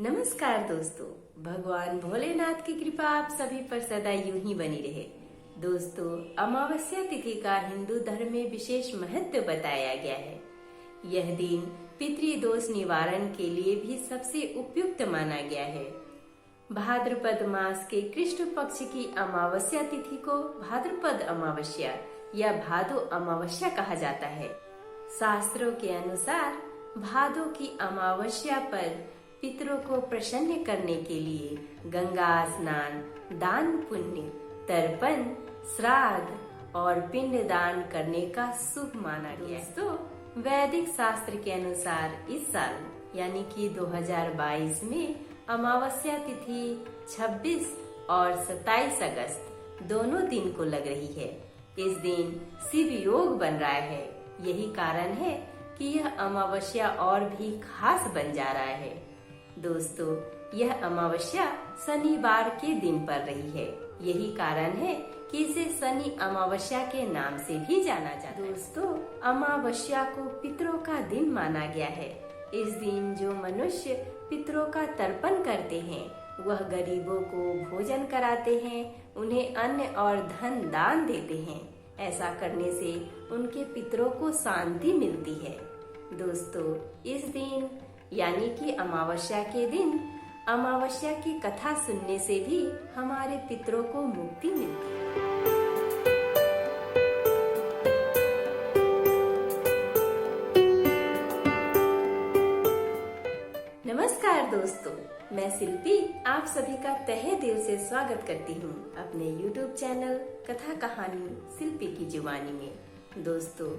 नमस्कार दोस्तों, भगवान भोलेनाथ की कृपा आप सभी पर सदा यूं ही बनी रहे। दोस्तों, अमावस्या तिथि का हिंदू धर्म में विशेष महत्व बताया गया है। यह दिन पितृदोष निवारण के लिए भी सबसे उपयुक्त माना गया है। भाद्रपद मास के कृष्ण पक्ष की अमावस्या तिथि को भाद्रपद अमावस्या या भादो अमावस्या कहा जाता है। शास्त्रों के अनुसार भादो की अमावस्या पर पितरों को प्रसन्न करने के लिए गंगा स्नान, दान पुण्य, तर्पण, श्राद्ध और पिंड दान करने का शुभ माना गया है। तो वैदिक शास्त्र के अनुसार इस साल यानी कि 2022 में अमावस्या तिथि 26 और 27 अगस्त दोनों दिन को लग रही है। इस दिन शिव योग बन रहा है। यही कारण है कि यह अमावस्या और भी खास बन जा रहा है। दोस्तों, यह अमावस्या शनिवार के दिन पड़ रही है। यही कारण है कि इसे शनि अमावस्या के नाम से भी जाना जाता है। दोस्तों, अमावस्या को पितरों का दिन माना गया है। इस दिन जो मनुष्य पितरों का तर्पण करते हैं, वह गरीबों को भोजन कराते हैं, उन्हें अन्न और धन दान देते हैं। ऐसा करने से उनके पितरों को शांति मिलती है। दोस्तों, इस दिन यानी कि अमावस्या के दिन अमावस्या की कथा सुनने से भी हमारे पितरों को मुक्ति मिलती है। नमस्कार दोस्तों, मैं शिल्पी आप सभी का तहे दिल से स्वागत करती हूँ अपने YouTube चैनल कथा कहानी शिल्पी की जुबानी में। दोस्तों,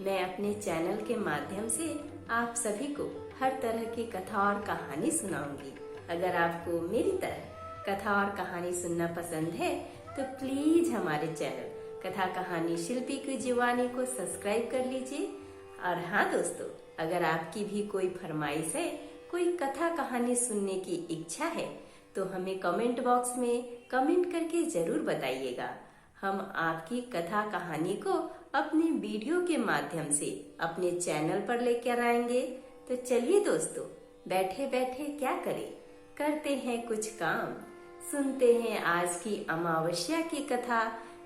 मैं अपने चैनल के माध्यम से आप सभी को हर तरह की कथा और कहानी सुनाऊंगी। अगर आपको मेरी तरह कथा और कहानी सुनना पसंद है तो प्लीज हमारे चैनल कथा कहानी शिल्पी की जुबानी को सब्सक्राइब कर लीजिए। और हाँ दोस्तों, अगर आपकी भी कोई फरमाइश है, कोई कथा कहानी सुनने की इच्छा है तो हमें कमेंट बॉक्स में कमेंट करके जरूर बताइएगा। हम आपकी कथा कहानी को अपने वीडियो के माध्यम से अपने चैनल पर लेकर आएंगे। तो चलिए दोस्तों, बैठे बैठे क्या करें, करते हैं कुछ काम। सुनते हैं आज की अमावस्या की कथा,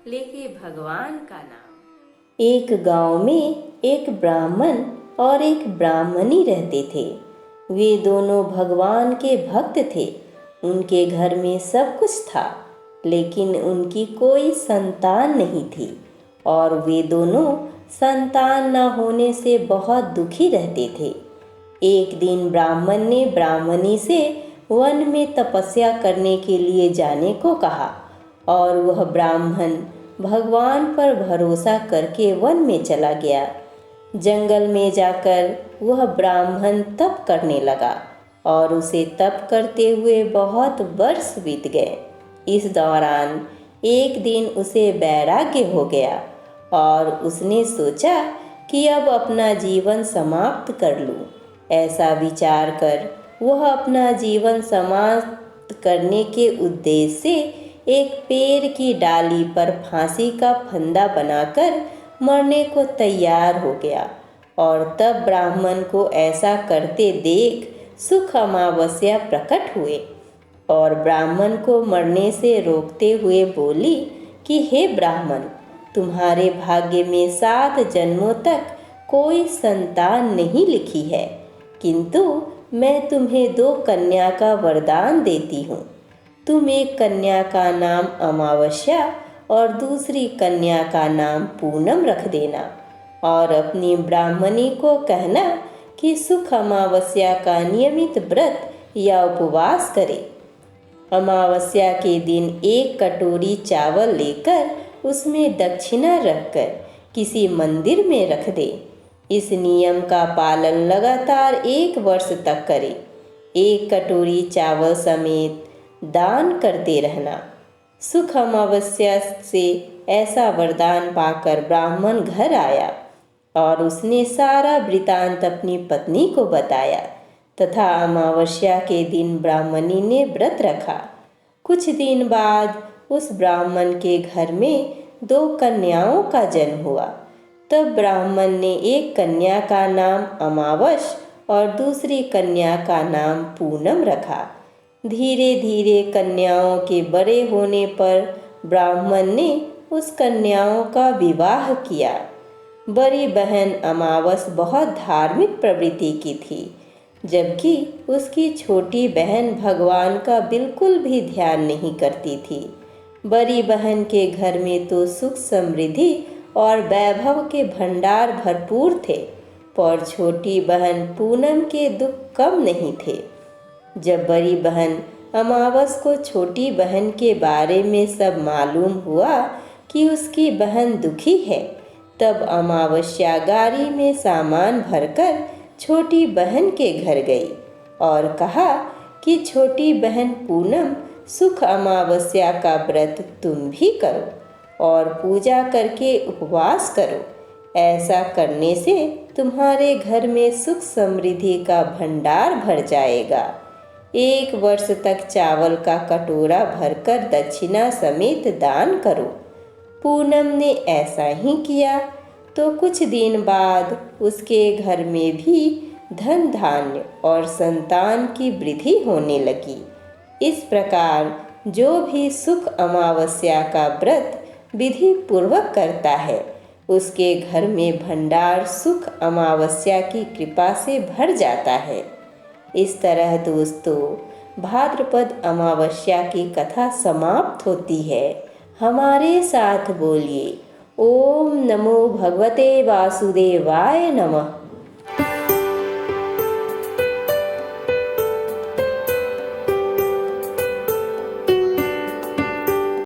लेके भगवान का नाम। एक गांव में एक ब्राह्मण और एक ब्राह्मणी रहते थे। वे दोनों भगवान के भक्त थे। उनके घर में सब कुछ था, लेकिन उनकी कोई संतान नहीं थी और वे दोनों संतान न होने से बहुत दुखी रहते थे। एक दिन ब्राह्मण ने ब्राह्मणी से वन में तपस्या करने के लिए जाने को कहा और वह ब्राह्मण भगवान पर भरोसा करके वन में चला गया। जंगल में जाकर वह ब्राह्मण तप करने लगा और उसे तप करते हुए बहुत वर्ष बीत गए। इस दौरान एक दिन उसे वैराग्य हो गया और उसने सोचा कि अब अपना जीवन समाप्त कर लूं। ऐसा विचार कर वह अपना जीवन समाप्त करने के उद्देश्य से एक पेड़ की डाली पर फांसी का फंदा बनाकर मरने को तैयार हो गया। और तब ब्राह्मण को ऐसा करते देख सुख अमावस्या प्रकट हुए और ब्राह्मण को मरने से रोकते हुए बोली कि हे ब्राह्मण, तुम्हारे भाग्य में 7 जन्मों तक कोई संतान नहीं लिखी है, किंतु मैं तुम्हें 2 कन्या का वरदान देती हूँ। तुम एक कन्या का नाम अमावस्या और दूसरी कन्या का नाम पूनम रख देना और अपनी ब्राह्मणी को कहना कि सुख अमावस्या का नियमित व्रत या उपवास करे। अमावस्या के दिन 1 कटोरी चावल लेकर उसमें दक्षिणा रखकर किसी मंदिर में रख दे। इस नियम का पालन लगातार 1 वर्ष तक करे। 1 कटोरी चावल समेत दान करते रहना। सुख अमावस्या से ऐसा वरदान पाकर ब्राह्मण घर आया और उसने सारा वृतांत अपनी पत्नी को बताया तथा अमावस्या के दिन ब्राह्मणी ने व्रत रखा। कुछ दिन बाद उस ब्राह्मण के घर में 2 कन्याओं का जन्म हुआ। तब ब्राह्मण ने एक कन्या का नाम अमावस और दूसरी कन्या का नाम पूनम रखा। धीरे धीरे कन्याओं के बड़े होने पर ब्राह्मण ने उस कन्याओं का विवाह किया। बड़ी बहन अमावस बहुत धार्मिक प्रवृत्ति की थी, जबकि उसकी छोटी बहन भगवान का बिल्कुल भी ध्यान नहीं करती थी। बड़ी बहन के घर में तो सुख समृद्धि और वैभव के भंडार भरपूर थे, पर छोटी बहन पूनम के दुख कम नहीं थे। जब बड़ी बहन अमावस को छोटी बहन के बारे में सब मालूम हुआ कि उसकी बहन दुखी है, तब अमावस्या गाड़ी में सामान भरकर छोटी बहन के घर गई और कहा कि छोटी बहन पूनम, सुख अमावस्या का व्रत तुम भी करो और पूजा करके उपवास करो। ऐसा करने से तुम्हारे घर में सुख समृद्धि का भंडार भर जाएगा। 1 वर्ष तक चावल का कटोरा भरकर दक्षिणा समेत दान करो। पूनम ने ऐसा ही किया तो कुछ दिन बाद उसके घर में भी धन धान्य और संतान की वृद्धि होने लगी। इस प्रकार जो भी सुख अमावस्या का व्रत विधि पूर्वक करता है, उसके घर में भंडार सुख अमावस्या की कृपा से भर जाता है। इस तरह दोस्तों, भाद्रपद अमावस्या की कथा समाप्त होती है। हमारे साथ बोलिए, ओम नमो भगवते वासुदेवाय नमः।